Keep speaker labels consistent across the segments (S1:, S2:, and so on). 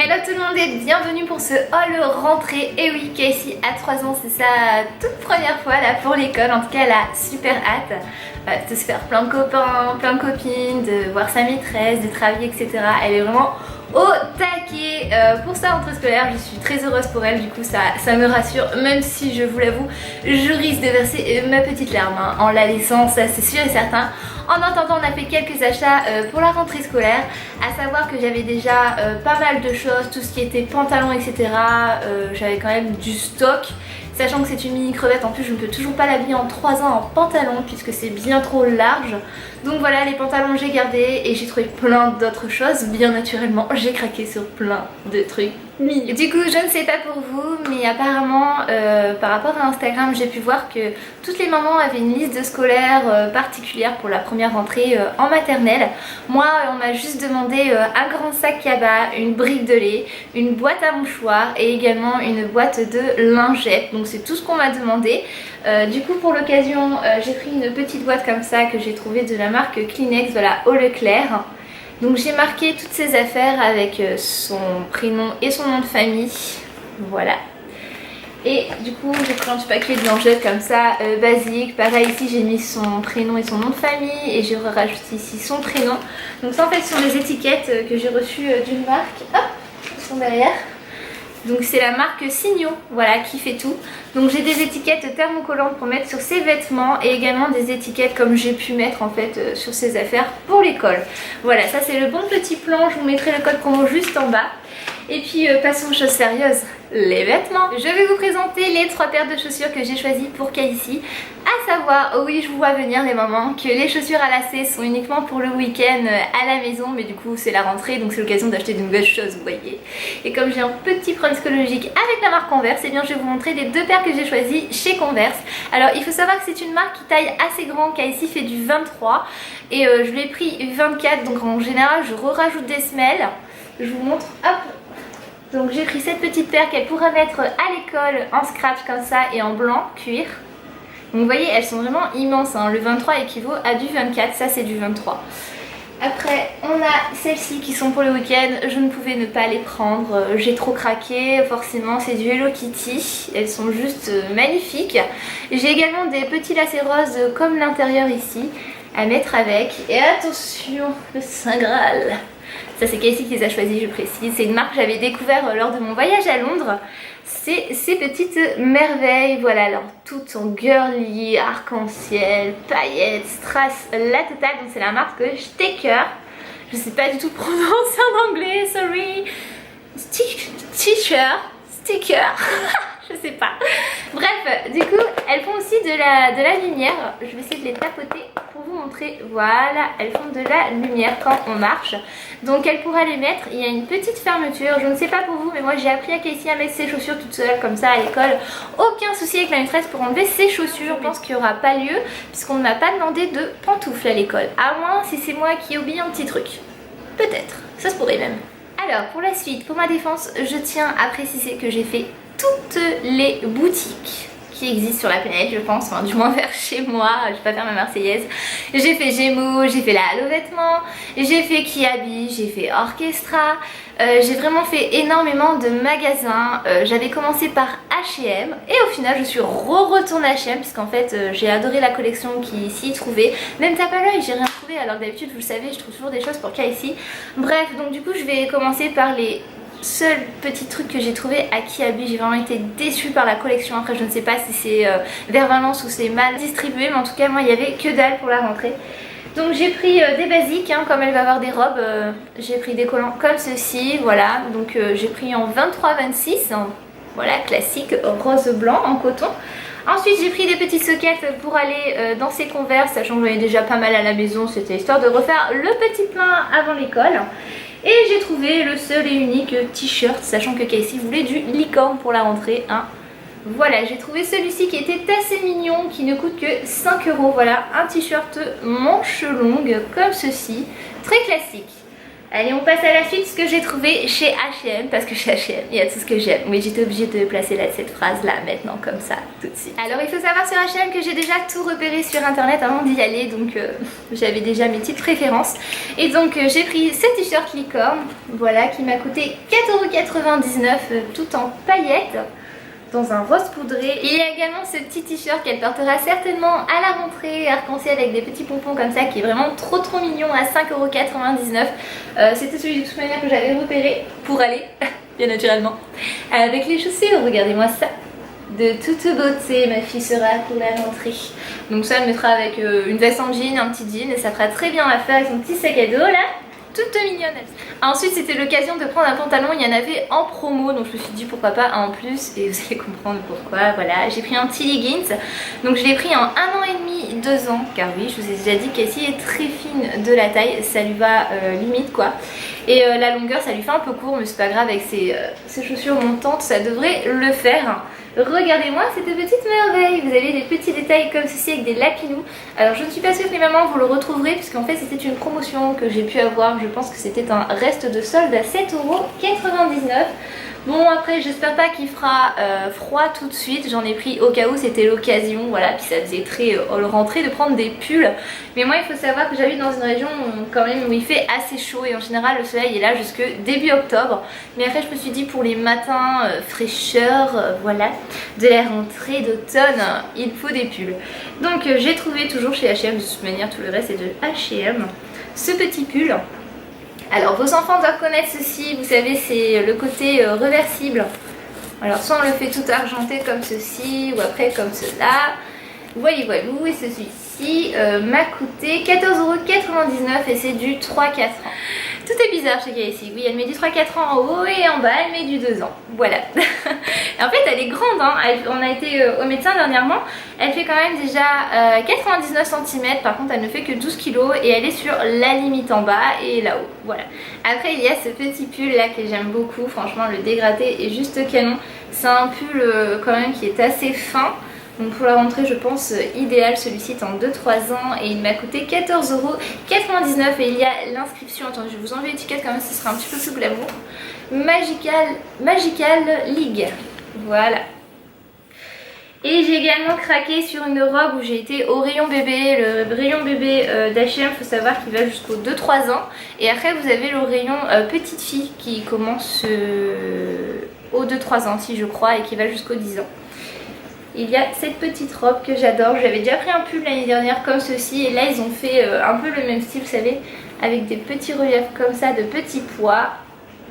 S1: Hello tout le monde et bienvenue pour ce haul rentrée. Et oui, Casey a 3 ans, c'est sa toute première fois là pour l'école. En tout cas, elle a super hâte de se faire plein de copains, plein de copines, de voir sa maîtresse, de travailler, etc. Elle est vraiment au taquet pour sa rentrée scolaire. Je suis très heureuse pour elle, du coup ça me rassure, même si je vous l'avoue, je risque de verser ma petite larme en la laissant, ça c'est sûr et certain. En attendant, on a fait quelques achats pour la rentrée scolaire, à savoir que j'avais déjà pas mal de choses, tout ce qui était pantalon, etc. J'avais quand même du stock. Sachant que c'est une mini crevette, en plus je ne peux toujours pas l'habiller en 3 ans en pantalon puisque c'est bien trop large. Donc voilà, les pantalons j'ai gardé et j'ai trouvé plein d'autres choses. Bien naturellement, j'ai craqué sur plein de trucs. Du coup, je ne sais pas pour vous, mais apparemment par rapport à Instagram, j'ai pu voir que toutes les mamans avaient une liste de scolaires particulière pour la première rentrée en maternelle. Moi, on m'a juste demandé un grand sac cabas, une brique de lait, une boîte à mouchoirs et également une boîte de lingettes. Donc c'est tout ce qu'on m'a demandé. Du coup, pour l'occasion, j'ai pris une petite boîte comme ça que j'ai trouvée de la marque Kleenex, voilà, au Leclerc. Donc j'ai marqué toutes ces affaires avec son prénom et son nom de famille, voilà. Et du coup j'ai pris un petit paquet de lingettes comme ça, basique. Pareil ici j'ai mis son prénom et son nom de famille et j'ai rajouté ici son prénom. Donc ça en fait ce sont les étiquettes que j'ai reçues d'une marque, hop, elles sont derrière. Donc c'est la marque Signo, voilà, qui fait tout. Donc j'ai des étiquettes thermocollantes pour mettre sur ses vêtements et également des étiquettes comme j'ai pu mettre en fait sur ses affaires pour l'école. Voilà, ça c'est le bon petit plan, je vous mettrai le code promo juste en bas. Et puis passons aux choses sérieuses, les vêtements. Je vais vous présenter les 3 paires de chaussures que j'ai choisies pour Casey. À savoir, oh oui je vous vois venir les mamans, que les chaussures à lacets sont uniquement pour le week-end à la maison. Mais du coup c'est la rentrée donc c'est l'occasion d'acheter de nouvelles choses, vous voyez. Et comme j'ai un petit problème psychologique avec la marque Converse, et bien je vais vous montrer les 2 paires que j'ai choisies chez Converse. Alors il faut savoir que c'est une marque qui taille assez grand, Casey fait du 23 et je lui ai pris 24. Donc en général je rajoute des semelles. Je vous montre, hop. Donc j'ai pris cette petite paire qu'elle pourra mettre à l'école en scratch comme ça et en blanc cuir. Donc vous voyez elles sont vraiment immenses hein. Le 23 équivaut à du 24, ça c'est du 23. Après on a celles-ci qui sont pour le week-end, je ne pouvais ne pas les prendre, j'ai trop craqué, forcément c'est du Hello Kitty, elles sont juste magnifiques. J'ai également des petits lacets roses comme l'intérieur ici à mettre avec. Et attention, le Saint Graal. Ça c'est Casey qui les a choisis, je précise. C'est une marque que j'avais découvert lors de mon voyage à Londres. C'est ces petites merveilles, voilà, alors toutes en girly, arc-en-ciel, paillettes, strass, la totale. Donc c'est la marque Staker. Je sais pas du tout prononcer en anglais, sorry. Sticker. Je sais pas. Bref, du coup, elles font aussi de la lumière. Je vais essayer de les tapoter pour vous montrer. Voilà, elles font de la lumière quand on marche. Donc elle pourra les mettre. Il y a une petite fermeture. Je ne sais pas pour vous, mais moi j'ai appris à Casey à mettre ses chaussures toute seule comme ça à l'école. Aucun souci avec la maîtresse pour enlever ses chaussures. Je pense qu'il n'y aura pas lieu puisqu'on ne m'a pas demandé de pantoufles à l'école. À moins si c'est moi qui ai oublié un petit truc. Peut-être, ça se pourrait même. Alors pour la suite, pour ma défense, je tiens à préciser que j'ai fait toutes les boutiques qui existent sur la planète, je pense, enfin du moins vers chez moi, je vais pas faire ma marseillaise. J'ai fait Gémeaux, j'ai fait la Halo Vêtements, j'ai fait Kiabi, j'ai fait Orchestra, j'ai vraiment fait énormément de magasins. J'avais commencé par H&M et au final je suis retournée à H&M puisqu'en fait j'ai adoré la collection qui s'y trouvait. Même tape à l'œil, j'ai rien trouvé alors que d'habitude vous le savez je trouve toujours des choses pour Casey. Bref, donc du coup je vais commencer par les seul petit truc que j'ai trouvé à Kiabi. J'ai vraiment été déçue par la collection. Après je ne sais pas si c'est vers Valence ou c'est mal distribué, mais en tout cas moi il n'y avait que dalle pour la rentrée. Donc j'ai pris des basiques hein, comme elle va avoir des robes, j'ai pris des collants comme ceci, voilà. Donc j'ai pris en 23-26, voilà, classique rose blanc en coton. Ensuite j'ai pris des petites soquettes pour aller dans ces Converse, sachant que j'en avais déjà pas mal à la maison, c'était histoire de refaire le petit plein avant l'école. Et j'ai trouvé le seul et unique t-shirt, sachant que Casey voulait du licorne pour la rentrée. Hein. Voilà, j'ai trouvé celui-ci qui était assez mignon, qui ne coûte que 5 €. Voilà, un t-shirt manche longue comme ceci, très classique. Allez, on passe à la suite, ce que j'ai trouvé chez H&M, parce que chez H&M, il y a tout ce que j'aime. Oui, j'étais obligée de placer cette phrase là, maintenant, comme ça, tout de suite. Alors, il faut savoir sur H&M que j'ai déjà tout repéré sur internet avant d'y aller, donc j'avais déjà mes petites préférences. Et donc, j'ai pris ce t-shirt licorne, voilà, qui m'a coûté 4,99 € tout en paillettes, dans un rose poudré. Il y a également ce petit t-shirt qu'elle portera certainement à la rentrée, arc-en-ciel avec des petits pompons comme ça, qui est vraiment trop mignon, à 5,99 €. C'était celui de toute manière que j'avais repéré pour aller, bien naturellement. Avec les chaussures, regardez-moi ça, de toute beauté, ma fille sera pour la rentrée. Donc ça, elle mettra avec une veste en jean, un petit jean, et ça fera très bien l'affaire avec son petit sac à dos là. Toute mignonne. Ensuite, c'était l'occasion de prendre un pantalon, il y en avait en promo, donc je me suis dit pourquoi pas un en plus, et vous allez comprendre pourquoi. Voilà, j'ai pris un petit leggings, donc je l'ai pris en 1 an et demi, 2 ans, car oui, je vous ai déjà dit qu'Essie est très fine de la taille, ça lui va limite quoi. Et la longueur, ça lui fait un peu court, mais c'est pas grave, avec ses chaussures montantes, ça devrait le faire. Regardez-moi cette petite merveille, vous avez des petits détails comme ceci avec des lapinous. Alors je ne suis pas sûre que les mamans vous le retrouverez, puisqu'en fait c'était une promotion que j'ai pu avoir, je pense que c'était un reste de solde à 7,99 €. Bon, après j'espère pas qu'il fera froid tout de suite, j'en ai pris au cas où c'était l'occasion, voilà, puis ça faisait très rentrée de prendre des pulls. Mais moi il faut savoir que j'habite dans une région quand même où il fait assez chaud, et en général le soleil est là jusque début octobre. Mais après je me suis dit pour les matins fraîcheur, voilà, de la rentrée d'automne, il faut des pulls. Donc j'ai trouvé toujours chez H&M, de toute manière tout le reste est de H&M, ce petit pull. Alors vos enfants doivent connaître ceci, vous savez, c'est le côté reversible. Alors soit on le fait tout argenté comme ceci, ou après comme cela. Voyez, et celui-ci m'a coûté 14,99 € et c'est du 3-4 ans. Tout est bizarre chez Casey, oui, elle met du 3-4 ans en haut et en bas elle met du 2 ans, voilà. En fait elle est grande, hein. On a été au médecin dernièrement, elle fait quand même déjà 99 cm, par contre elle ne fait que 12 kg et elle est sur la limite en bas et là-haut, voilà. Après il y a ce petit pull là que j'aime beaucoup, franchement le dégradé est juste canon. C'est un pull quand même qui est assez fin. Donc pour la rentrée je pense idéal, celui-ci est en 2-3 ans et il m'a coûté 14,99 € et il y a l'inscription, attendez je vais vous enlever l'étiquette quand même, ce sera un petit peu plus glamour. Magical League, voilà. Et j'ai également craqué sur une robe où j'ai été au rayon bébé, le rayon bébé d'H&M, il faut savoir qu'il va jusqu'aux 2-3 ans. Et après vous avez le rayon petite fille qui commence aux 2-3 ans si je crois et qui va jusqu'aux 10 ans. Il y a cette petite robe que j'adore, j'avais déjà pris un pull l'année dernière comme ceci et là ils ont fait un peu le même style, vous savez, avec des petits reliefs comme ça, de petits pois,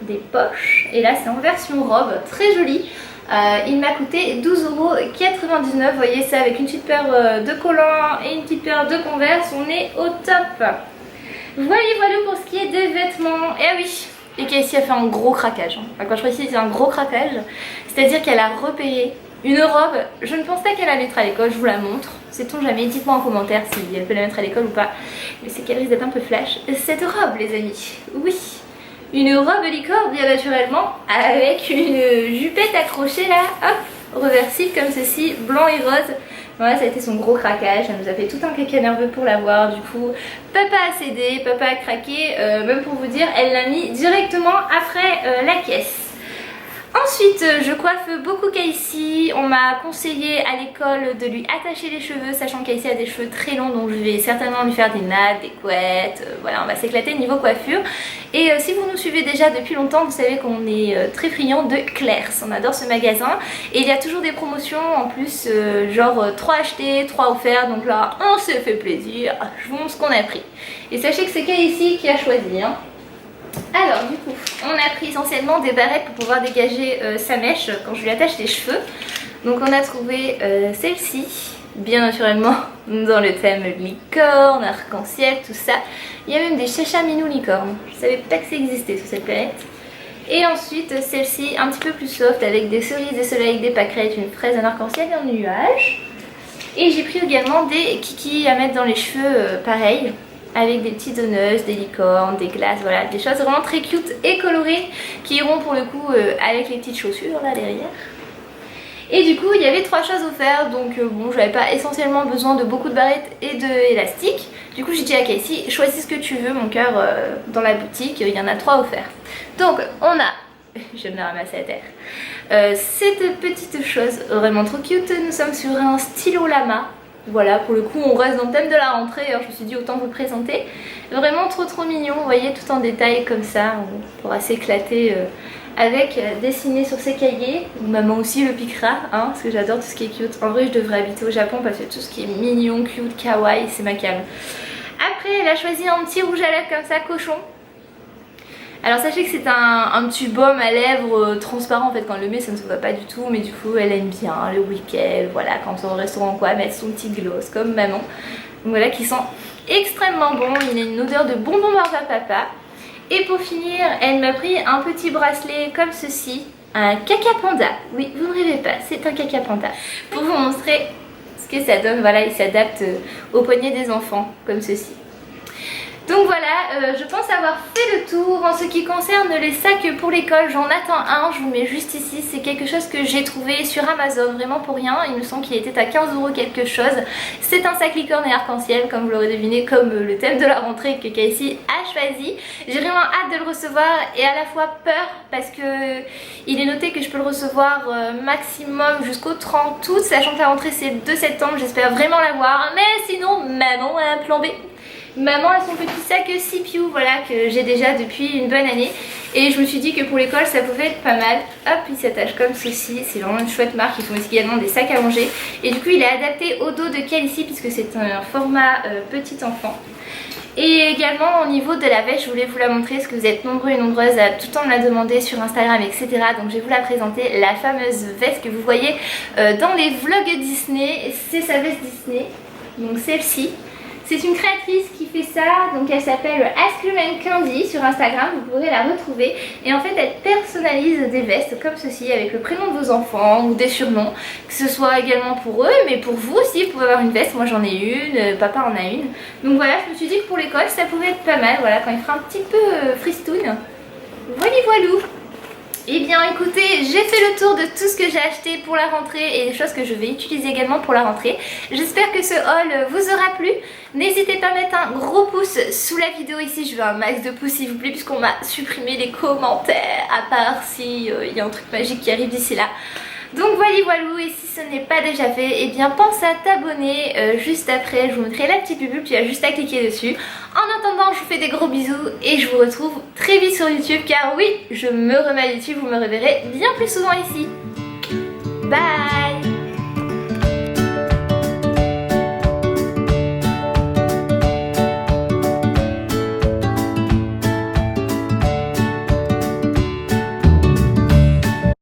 S1: des poches, et là c'est en version robe, très jolie. Il m'a coûté 12,99 €, vous voyez ça, avec une petite paire de collants et une petite paire de Converse, on est au top. Voilà pour ce qui est des vêtements. Et ah oui, et Casey a fait un gros craquage, hein. Enfin, quand je précise c'est un gros craquage, c'est-à-dire qu'elle a repéré une robe, je ne pense pas qu'elle la mettra à l'école, je vous la montre. Sait-on jamais, dites-moi en commentaire si elle peut la mettre à l'école ou pas. Mais c'est qu'elle risque d'être un peu flash. Cette robe les amis, oui. Une robe licorne bien naturellement, avec une jupette accrochée là, hop, reversible comme ceci, blanc et rose. Voilà, ça a été son gros craquage, elle nous a fait tout un caca nerveux pour l'avoir. Du coup, papa a cédé, papa a craqué, même pour vous dire, elle l'a mis directement après la caisse. Ensuite, je coiffe beaucoup Casey. On m'a conseillé à l'école de lui attacher les cheveux, sachant que Casey a des cheveux très longs, donc je vais certainement lui faire des nattes, des couettes. Voilà, on va s'éclater niveau coiffure. Et si vous nous suivez déjà depuis longtemps, vous savez qu'on est très friands de Claire's. On adore ce magasin. Et il y a toujours des promotions en plus, genre 3 achetés, 3 offerts. Donc là, on se fait plaisir. Je vous montre ce qu'on a pris. Et sachez que c'est Casey qui a choisi, hein. Alors du coup, on a pris essentiellement des barrettes pour pouvoir dégager sa mèche quand je lui attache les cheveux. Donc on a trouvé celle-ci, bien naturellement dans le thème licorne, arc-en-ciel, tout ça. Il y a même des chachas minou licorne, je savais pas que ça existait sur cette planète. Et ensuite celle-ci un petit peu plus soft avec des cerises, des soleils, des pâquerettes, une fraise, un arc-en-ciel et un nuage. Et j'ai pris également des kikis à mettre dans les cheveux pareil, avec des petites donneuses, des licornes, des glaces, voilà, des choses vraiment très cute et colorées qui iront pour le coup avec les petites chaussures là derrière. Et du coup il y avait 3 choses offertes, donc bon j'avais pas essentiellement besoin de beaucoup de barrettes et d'élastiques. Du coup j'ai dit à Casey, choisis ce que tu veux mon cœur dans la boutique, il y en a 3 offerts. Donc on a, je me ramasse à terre, cette petite chose vraiment trop cute, nous sommes sur un stylo lama. Voilà, pour le coup on reste dans le thème de la rentrée, alors je me suis dit autant vous le présenter. Vraiment trop mignon, vous voyez, tout en détail comme ça, on pourra s'éclater avec dessiné sur ses cahiers. Maman aussi le piquera, hein, parce que j'adore tout ce qui est cute. En vrai je devrais habiter au Japon parce que tout ce qui est mignon, cute, kawaii, c'est ma came. Après elle a choisi un petit rouge à lèvres comme ça, cochon. Alors sachez que c'est un petit baume à lèvres transparent en fait, quand on le met ça ne se voit pas du tout, mais du coup elle aime bien le week-end, voilà, quand on est au restaurant quoi, mettre son petit gloss comme maman. Donc voilà, qui sent extrêmement bon, il a une odeur de bonbon barbe à papa. Et pour finir, elle m'a pris un petit bracelet comme ceci, un caca panda. Oui, vous ne rêvez pas, c'est un caca panda. Pour vous montrer ce que ça donne, voilà, il s'adapte au poignet des enfants comme ceci. Donc voilà, je pense avoir fait le tour. En ce qui concerne les sacs pour l'école, j'en attends un, je vous le mets juste ici. C'est quelque chose que j'ai trouvé sur Amazon, vraiment pour rien. Il me semble qu'il était à 15 € quelque chose. C'est un sac licorne et arc-en-ciel, comme vous l'aurez deviné, comme le thème de la rentrée que Casey a choisi. J'ai vraiment hâte de le recevoir et à la fois peur parce que il est noté que je peux le recevoir maximum jusqu'au 30 août, sachant que la rentrée c'est le 2 septembre, j'espère vraiment l'avoir. Mais sinon, maman a un plan B. Maman a son petit sac CPU, voilà, que j'ai déjà depuis une bonne année. Et je me suis dit que pour l'école ça pouvait être pas mal. Hop, il s'attache comme ceci, c'est vraiment une chouette marque. Ils font aussi également des sacs à manger. Et du coup il est adapté au dos de Calici puisque c'est un format petit enfant. Et également au niveau de la veste, je voulais vous la montrer parce que vous êtes nombreux et nombreuses à tout le temps me la demander sur Instagram, etc. Donc je vais vous la présenter, la fameuse veste que vous voyez dans les vlogs Disney. C'est sa veste Disney, donc celle-ci. C'est une créatrice qui fait ça, donc elle s'appelle Ice Cream and Candy sur Instagram, vous pourrez la retrouver. Et en fait elle personnalise des vestes comme ceci avec le prénom de vos enfants ou des surnoms, que ce soit également pour eux, mais pour vous aussi, vous pouvez avoir une veste. Moi j'en ai une, papa en a une. Donc voilà, je me suis dit que pour l'école ça pouvait être pas mal, voilà, quand il fera un petit peu fristoun. Voilà voilou. Et bien écoutez, j'ai fait le tour de tout ce que j'ai acheté pour la rentrée et des choses que je vais utiliser également pour la rentrée. J'espère que ce haul vous aura plu. N'hésitez pas à mettre un gros pouce sous la vidéo ici, je veux un max de pouces s'il vous plaît puisqu'on m'a supprimé les commentaires, à part si y a un truc magique qui arrive d'ici là. Donc voilà voilou, et si ce n'est pas déjà fait, eh bien pense à t'abonner juste après, je vous mettrai la petite pub, tu as juste à cliquer dessus. En attendant, je vous fais des gros bisous et je vous retrouve très vite sur YouTube car oui, je me remets à YouTube, vous me reverrez bien plus souvent ici. Bye.